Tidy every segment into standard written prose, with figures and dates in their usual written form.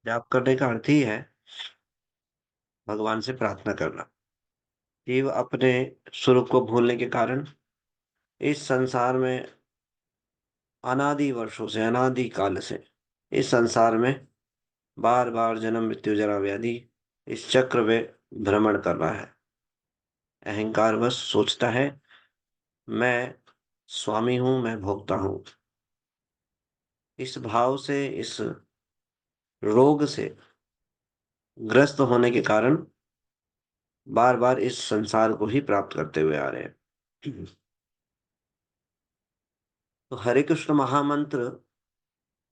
जाप करने का अर्थ ही है भगवान से प्रार्थना करना। जीव अपने स्वरूप को भूलने के कारण इस संसार में अनादि वर्षों से, अनादि काल से इस संसार में बार बार जन्म मृत्यु जरा व्याधि इस चक्र में भ्रमण कर रहा है। अहंकार बस सोचता है मैं स्वामी हूं, मैं भोक्ता हूं। इस भाव से, इस रोग से ग्रस्त होने के कारण बार बार इस संसार को ही प्राप्त करते हुए आ रहे हैं। तो हरे कृष्ण महामंत्र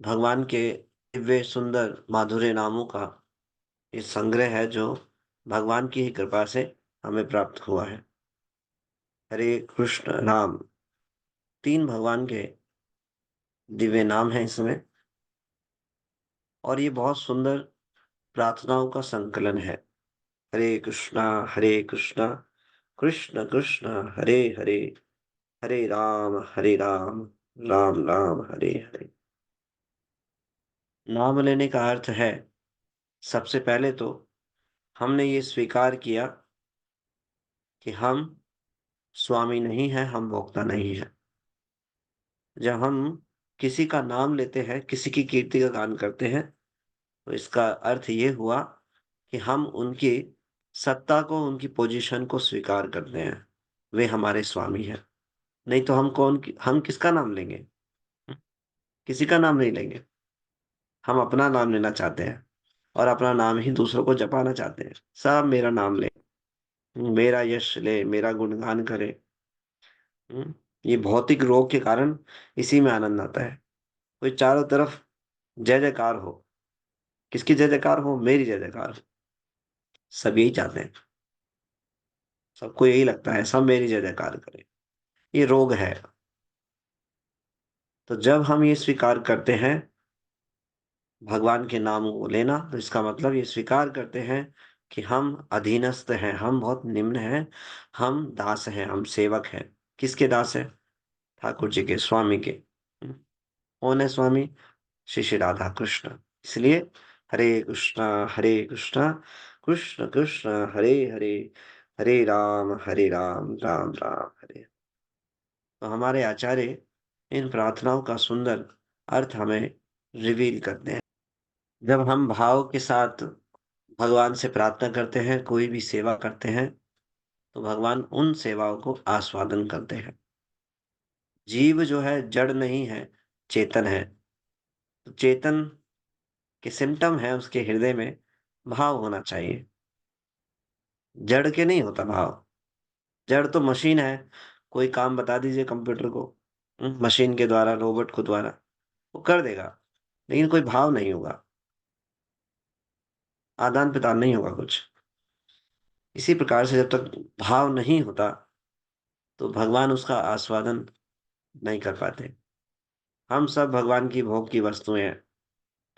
भगवान के दिव्य सुंदर माधुर्य नामों का ये संग्रह है जो भगवान की ही कृपा से हमें प्राप्त हुआ है। हरे कृष्ण राम तीन भगवान के दिव्य नाम है इसमें, और ये बहुत सुंदर प्रार्थनाओं का संकलन है। हरे कृष्णा कृष्ण कृष्ण हरे हरे, हरे राम राम राम हरे हरे। नाम लेने का अर्थ है सबसे पहले तो हमने ये स्वीकार किया कि हम स्वामी नहीं है, हम भोक्ता नहीं है। जब हम किसी का नाम लेते हैं, किसी की कीर्ति का गान करते हैं, तो इसका अर्थ ये हुआ कि हम उनकी सत्ता को, उनकी पोजीशन को स्वीकार करते हैं। वे हमारे स्वामी हैं। नहीं तो हम किसका नाम लेंगे? किसी का नाम नहीं लेंगे। हम अपना नाम लेना चाहते हैं और अपना नाम ही दूसरों को जपाना चाहते हैं। सब मेरा नाम ले, मेरा यश ले, मेरा गुणगान करे। हम्म, ये भौतिक रोग के कारण इसी में आनंद आता है। कोई चारों तरफ जय जयकार हो। किसकी जय जयकार हो? मेरी जय जयकार हो। सब यही चाहते हैं। सबको यही लगता है सब मेरी जय जयकार करें। ये रोग है। तो जब हम ये स्वीकार करते हैं भगवान के नाम को लेना, तो इसका मतलब ये स्वीकार करते हैं कि हम अधीनस्थ हैं, हम बहुत निम्न हैं, हम दास हैं, हम सेवक हैं। किसके दास हैं? ठाकुर जी के, स्वामी के। कौन है स्वामी? श्री श्री राधा कृष्ण। इसलिए हरे कृष्णा कृष्ण कृष्ण हरे हरे, हरे राम राम राम हरे। तो हमारे आचार्य इन प्रार्थनाओं का सुंदर अर्थ हमें रिवील करते हैं। जब हम भाव के साथ भगवान से प्रार्थना करते हैं, कोई भी सेवा करते हैं, तो भगवान उन सेवाओं को आस्वादन करते हैं। जीव जो है जड़ नहीं है, चेतन है। तो चेतन के सिम्टम है उसके हृदय में भाव होना चाहिए। जड़ के नहीं होता भाव। जड़ तो मशीन है। कोई काम बता दीजिए कंप्यूटर को, मशीन के द्वारा, रोबोट को द्वारा वो कर देगा, लेकिन कोई भाव नहीं होगा, आदान प्रदान नहीं होगा कुछ। इसी प्रकार से जब तक भाव नहीं होता तो भगवान उसका आस्वादन नहीं कर पाते। हम सब भगवान की भोग की वस्तुएं हैं।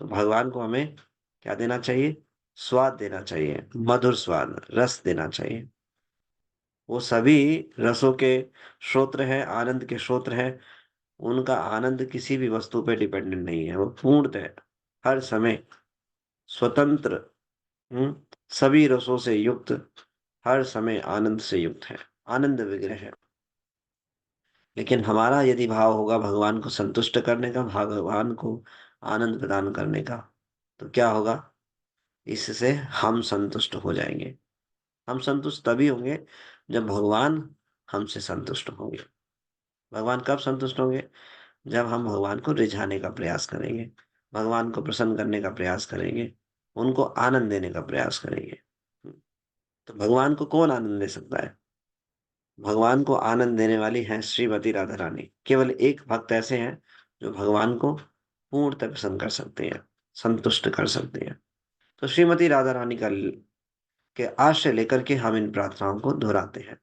तो भगवान को हमें क्या देना चाहिए? स्वाद देना चाहिए, मधुर स्वाद, रस देना चाहिए। वो सभी रसों के श्रोत्र हैं, आनंद के श्रोत्र हैं। उनका आनंद किसी भी वस्तु पे डिपेंडेंट नहीं है। वो पूर्णतः हर समय स्वतंत्र, हम्म, सभी रसों से युक्त, हर समय आनंद से युक्त है, आनंद विग्रह है। लेकिन हमारा यदि भाव होगा भगवान को संतुष्ट करने का, भगवान को आनंद प्रदान करने का, तो क्या होगा? इससे हम संतुष्ट हो जाएंगे। हम संतुष्ट तभी होंगे जब भगवान हमसे संतुष्ट होंगे। भगवान कब संतुष्ट होंगे? जब हम भगवान को रिझाने का प्रयास करेंगे, भगवान को प्रसन्न करने का प्रयास करेंगे, उनको आनंद देने का प्रयास करेंगे। तो भगवान को कौन आनंद दे सकता है? भगवान को आनंद देने वाली हैं श्रीमती राधा रानी। केवल एक भक्त ऐसे हैं जो भगवान को पूर्णतः प्रसन्न कर सकते हैं, संतुष्ट कर सकते हैं। तो श्रीमती राधा रानी का के आश्रय लेकर के हम इन प्रार्थनाओं को दोहराते हैं।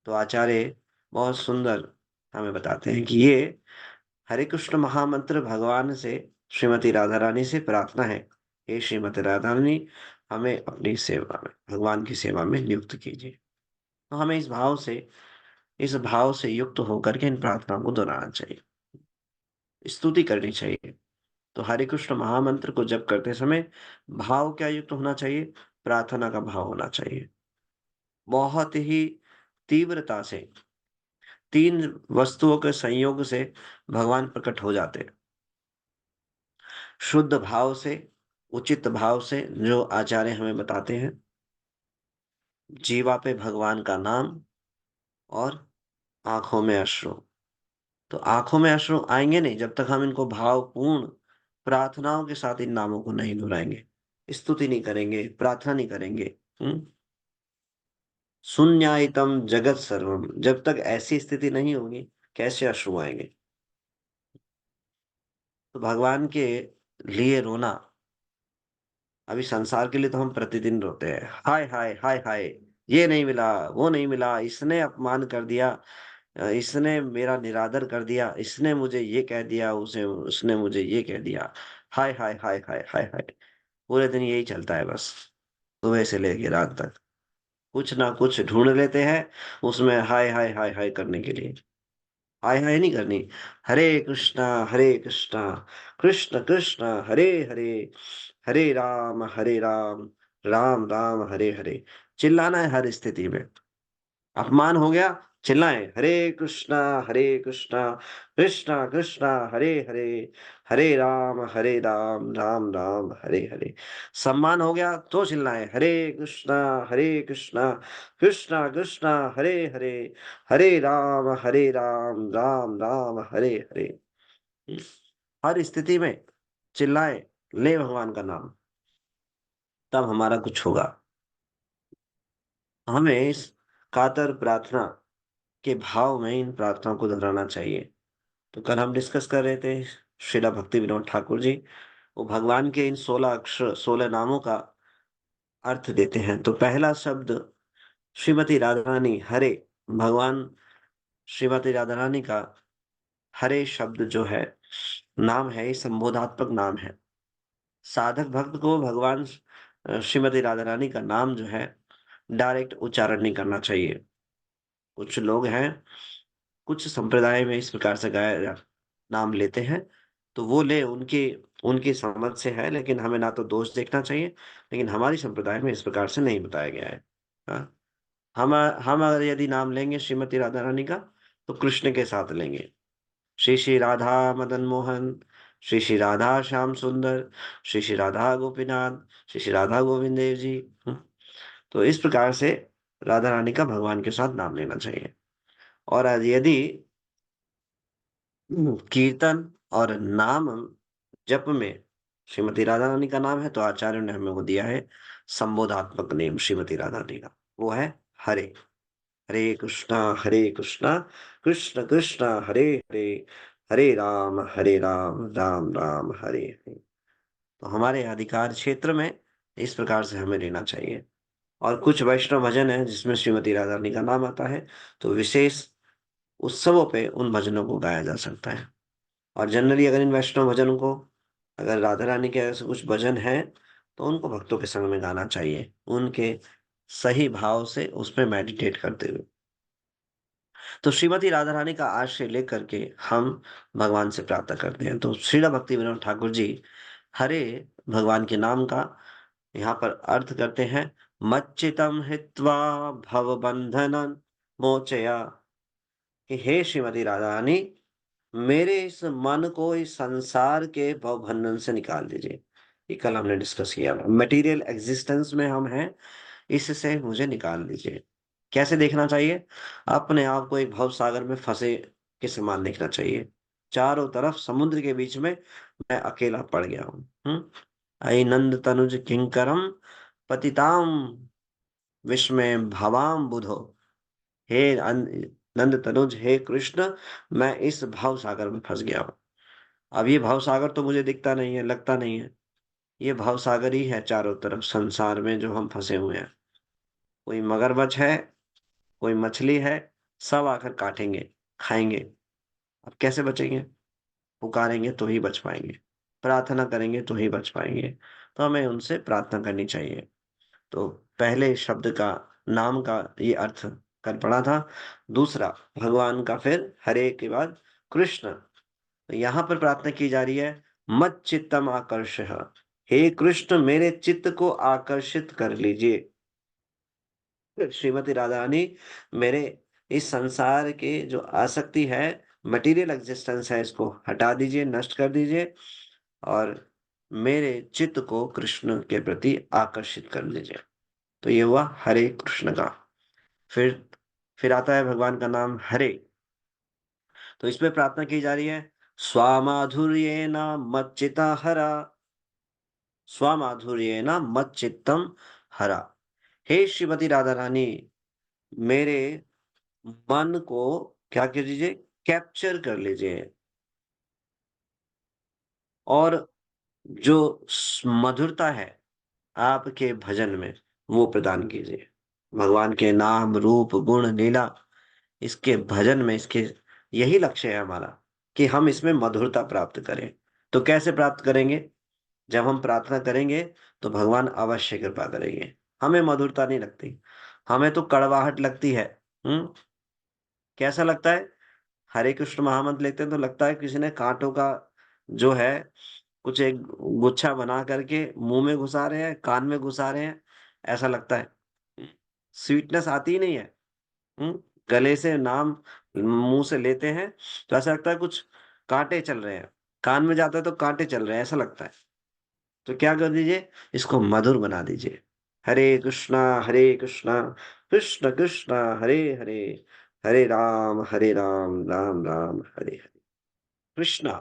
तो आचार्य बहुत सुंदर हमें बताते हैं कि ये हरे कृष्ण महामंत्र भगवान से, श्रीमती राधा रानी से प्रार्थना है। हे श्रीमती राधा रानी, हमें अपनी सेवा में, भगवान की सेवा में नियुक्त कीजिए। तो हमें इस भाव से युक्त होकर के इन प्रार्थनाओं को दोहराना चाहिए, स्तुति करनी चाहिए। तो हरे कृष्ण महामंत्र को जप करते समय भाव क्या युक्त होना चाहिए? प्रार्थना का भाव होना चाहिए। बहुत ही तीव्रता से 3 वस्तुओं के संयोग से भगवान प्रकट हो जाते हैं। शुद्ध भाव से, उचित भाव से, जो आचार्य हमें बताते हैं, जीवा पे भगवान का नाम और आँखों में अश्रु। तो आँखों में अश्रु आएँगे नहीं जब तक हम इनको भावपूर्ण प्रार्थनाओं के साथ इन नामों को नहीं दोहराएँगे, स्तुति नहीं करेंगे, प्रार्थना नहीं करेंगे। हुँ? शून्यायतम जगत सर्वम, जब तक ऐसी स्थिति नहीं होगी, कैसे अश्रु आएँगे? तो भगवान के लिए रोना, अभी संसार के लिए तो हम प्रतिदिन रोते हैं। हाय, हाय, हाय, हाय! ये नहीं मिला, वो नहीं मिला, इसने अपमान कर दिया, इसने मेरा निरादर कर दिया, इसने मुझे ये कह दिया, उसने मुझे ये कह दिया। हाय, हाय, हाय, हाय, हाय, हाय! पूरे दिन यही चलता है बस, सुबह से लेके रात तक। कुछ ना कुछ ढूँढ लेते हैं, उसमें हाय, हाय, हाय, हाय करने के लिए। हाय हाय नहीं करनी। हरे कृष्णा, कृष्ण कृष्ण, हरे हरे, हरे राम, राम राम, हरे हरे। चिल्लाना है हर स्थिति में। अपमान हो गया, चिल्लाएँ, हरे कृष्णा, कृष्णा कृष्णा, हरे हरे, हरे राम, राम राम, हरे हरे। सम्मान हो गया तो चिल्लाएँ, हरे कृष्णा, कृष्णा कृष्णा, हरे हरे, हरे राम, राम राम, हरे हरे। हुँ, हर स्थिति में चिल्लाएँ, लें भगवान का नाम, तब हमारा कुछ होगा। हमें इस कातर प्रार्थना के भाव में इन प्रार्थनाओं को दोहराना चाहिए। तो कल हम डिस्कस कर रहे थे श्रीला भक्ति विनोद ठाकुर जी, वो भगवान के इन 16 अक्षर 16 नामों का अर्थ देते हैं। तो पहला शब्द श्रीमती राधा रानी हरे, भगवान श्रीमती राधा रानी का हरे शब्द जो है, नाम है, ये संबोधात्मक नाम है। साधक भक्त को भगवान श्रीमती राधा रानी का नाम जो है, डायरेक्ट उच्चारण नहीं करना चाहिए। कुछ लोग हैं, कुछ संप्रदाय में इस प्रकार से गाया नाम लेते हैं, तो वो ले उनकी उनकी समझ से है, लेकिन हमें ना तो दोष देखना चाहिए, लेकिन हमारी संप्रदाय में इस प्रकार से नहीं बताया गया है। हाँ, हम अगर यदि नाम लेंगे श्रीमती राधा रानी का, तो कृष्ण के साथ लेंगे। श्री श्री राधा मदन मोहन, श्री श्री राधा श्याम सुंदर, श्री श्री राधा गोपीनाथ, श्री श्री राधा गोविंद देव जी। तो इस प्रकार से राधा रानी का भगवान के साथ नाम लेना चाहिए। और यदि कीर्तन और नाम जप में श्रीमती राधा रानी का नाम है, तो आचार्यों ने हमें वो दिया है संबोधात्मक नेम श्रीमती राधा रानी का, वो है हरे। हरे कृष्णा, कृष्ण कृष्ण, हरे हरे, हरे राम, राम राम, हरे हरे। तो हमारे अधिकार क्षेत्र में इस प्रकार से हमें लेना चाहिए। और कुछ वैष्णव भजन है जिसमें श्रीमती राधा रानी का नाम आता है, तो विशेष उत्सवों पे उन भजनों को गाया जा सकता है। और जनरली अगर इन वैष्णव भजनों को, अगर राधा रानी के ऐसे कुछ भजन हैं, तो उनको भक्तों के संग में गाना चाहिए, उनके सही भाव से उस पे मेडिटेट करते हुए। तो श्रीमती राधा रानी का आश्रय लेकर के हम भगवान से प्रार्थना करते हैं। तो श्रीला भक्ति विनोद ठाकुर जी हरे भगवान के नाम का यहाँ पर अर्थ करते हैं, मच्चितम हित्वा भव बंधन मोचया, कि हे श्रीमती राधा रानी, मेरे इस मन को इस संसार के भवबंधन से निकाल दीजिए। ये कल हमने डिस्कस किया। मटेरियल एग्जिस्टेंस में हम हैं, इससे मुझे निकाल दीजिए। कैसे देखना चाहिए? अपने आप को एक भव सागर में फंसे के समान देखना चाहिए। चारों तरफ समुद्र के बीच में मैं अकेला पड़ गया हूँ। अई नंद तनुज किंकरम पतिताम विस्मय भवाम बुधो। हे नंद तनुज, हे कृष्ण, मैं इस भव सागर में फंस गया हूँ। अब ये भव सागर तो मुझे दिखता नहीं है, लगता नहीं है। ये भव सागर ही है चारों तरफ संसार में जो हम फंसे हुए हैं। कोई मगरमच्छ है, कोई मछली है, सब आकर काटेंगे, खाएंगे। अब कैसे बचेंगे? पुकारेंगे तो ही बच पाएंगे, प्रार्थना करेंगे तो ही बच पाएंगे। तो हमें उनसे प्रार्थना करनी चाहिए। तो पहले शब्द का, नाम का ये अर्थ कर पड़ा था। दूसरा भगवान का, फिर हरे के बाद कृष्ण। तो यहाँ पर प्रार्थना की जा रही है, मत चित्तम आकर्ष। हे कृष्ण मेरे चित्त को आकर्षित कर लीजिए। श्रीमती राधा रानी, मेरे इस संसार के जो आसक्ति है, मटेरियल एग्जिस्टेंस है, इसको हटा दीजिए, नष्ट कर दीजिए और मेरे चित्त को कृष्ण के प्रति आकर्षित कर लीजिए। तो ये हुआ हरे कृष्ण का। फिर फिर आता है भगवान का नाम हरे। तो इसमें प्रार्थना की जा रही है, स्वामाधुर्येण मच्चिता हरा, स्वामाधुर्येण मच्चित्तम हरा। हे श्रीमती राधा रानी, मेरे मन को क्या कर लीजिए, कैप्चर कर लीजिए और जो मधुरता है आपके भजन में वो प्रदान कीजिए। भगवान के नाम रूप गुण लीला, इसके भजन में, इसके यही लक्ष्य है हमारा कि हम इसमें मधुरता प्राप्त करें। तो कैसे प्राप्त करेंगे? जब हम प्रार्थना करेंगे तो भगवान अवश्य कृपा करेंगे। हमें मधुरता नहीं लगती, हमें तो कड़वाहट लगती है। हम्म। कैसा लगता है? हरे कृष्ण महामंत्र लेते हैं तो लगता है किसी ने कांटों का जो है कुछ एक गुच्छा बना करके मुंह में घुसा रहे हैं, कान में घुसा रहे हैं, ऐसा लगता है। स्वीटनेस आती ही नहीं है। हम्म। गले से नाम मुंह से लेते हैं तो ऐसा लगता है कुछ कांटे चल रहे हैं, कान में जाता है तो कांटे चल रहे हैं, ऐसा लगता है। तो क्या कर दीजिए, इसको मधुर बना दीजिए। हरे कृष्णा कृष्ण कृष्ण हरे हरे, हरे राम राम राम हरे हरे। कृष्णा।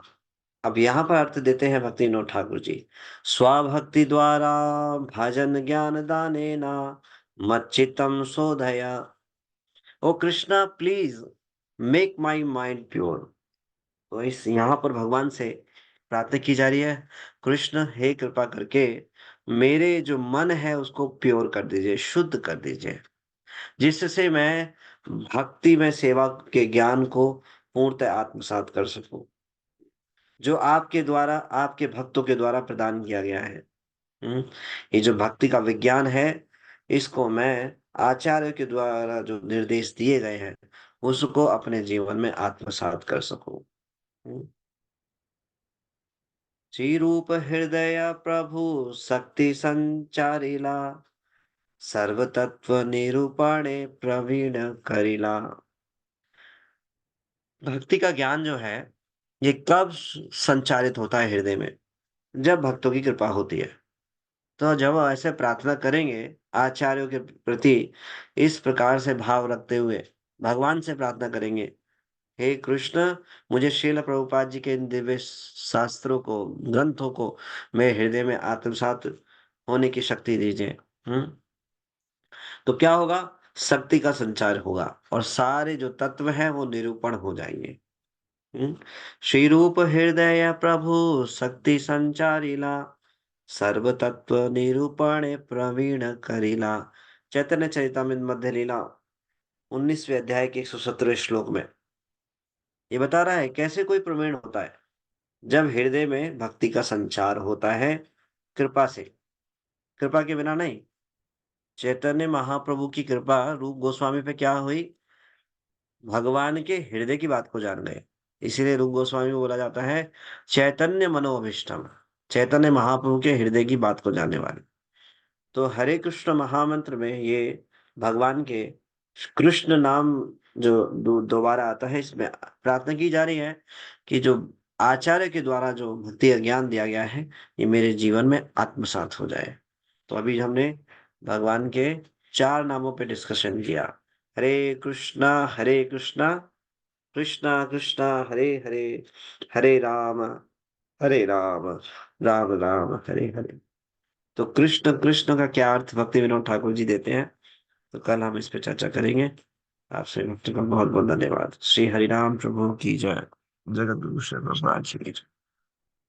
अब यहाँ पर अर्थ देते हैं भक्ति विनोद ठाकुर जी। स्वभक्ति द्वारा भजन ज्ञान दानेना मच्चित्तम शोधया। O Krishna please make my mind pure. तो इस यहाँ पर भगवान से प्रार्थना की जा रही है, कृष्ण हे कृपा करके मेरे जो मन है उसको प्योर कर दीजिए, शुद्ध कर दीजिए, जिससे मैं भक्ति में सेवा के ज्ञान को पूर्णतः आत्मसात कर सकूं, जो आपके द्वारा, आपके भक्तों के द्वारा प्रदान किया गया है। हम्म। ये जो भक्ति का विज्ञान है, इसको मैं आचार्य के द्वारा जो निर्देश दिए गए हैं उसको अपने जीवन में आत्मसात कर सकूं। हम्म। श्रीरूप हृदय प्रभु शक्ति संचारिला, सर्व तत्व निरूपणे प्रवीण करिला। भक्ति का ज्ञान जो है ये कब संचारित होता है हृदय में? जब भक्तों की कृपा होती है। तो जब ऐसे प्रार्थना करेंगे आचार्यों के प्रति, इस प्रकार से भाव रखते हुए भगवान से प्रार्थना करेंगे, हे कृष्ण मुझे श्रील प्रभुपाद जी के इन दिव्य शास्त्रों को, ग्रंथों को मेरे हृदय में आत्मसात होने की शक्ति दीजिए। हम्म। तो क्या होगा? शक्ति का संचार होगा और सारे जो तत्व हैं वो निरूपण हो जाएंगे। हम्म। श्री रूप हृदय प्रभु शक्ति संचारिला, सर्व तत्व निरूपण प्रवीण करिला। चैतन्य चरितमृत मध्य लीला 19वें अध्याय के 117वें श्लोक में ये बता रहा है कैसे कोई प्रवीण होता है। जब हृदय में भक्ति का संचार होता है, कृपा से, कृपा के बिना नहीं। चैतन्य महाप्रभु की कृपा रूप गोस्वामी पे क्या हुई? भगवान के हृदय की बात को जान गए। इसीलिए रूप गोस्वामी को बोला जाता है चैतन्य मनोभीष्टम, चैतन्य महाप्रभु के हृदय की बात को जानने वाले। तो हरे कृष्ण महामंत्र में ये भगवान के कृष्ण नाम जो दोबारा आता है, इसमें प्रार्थना की जा रही है कि जो आचार्य के द्वारा जो भक्ति ज्ञान दिया गया है ये मेरे जीवन में आत्मसात हो जाए। तो अभी हमने भगवान के 4 नामों पे डिस्कशन किया। हरे कृष्णा कृष्णा कृष्णा हरे हरे, हरे राम हरे राम राम राम हरे हरे। तो कृष्ण कृष्ण का क्या अर्थ भक्ति विनोद ठाकुर जी देते हैं, तो कल हम इस पे चर्चा करेंगे। आपसे भक्ति का बहुत बहुत धन्यवाद। श्री हरिराम प्रभु की जय। जगत गुरु श्री प्रभुपाद जी की जय।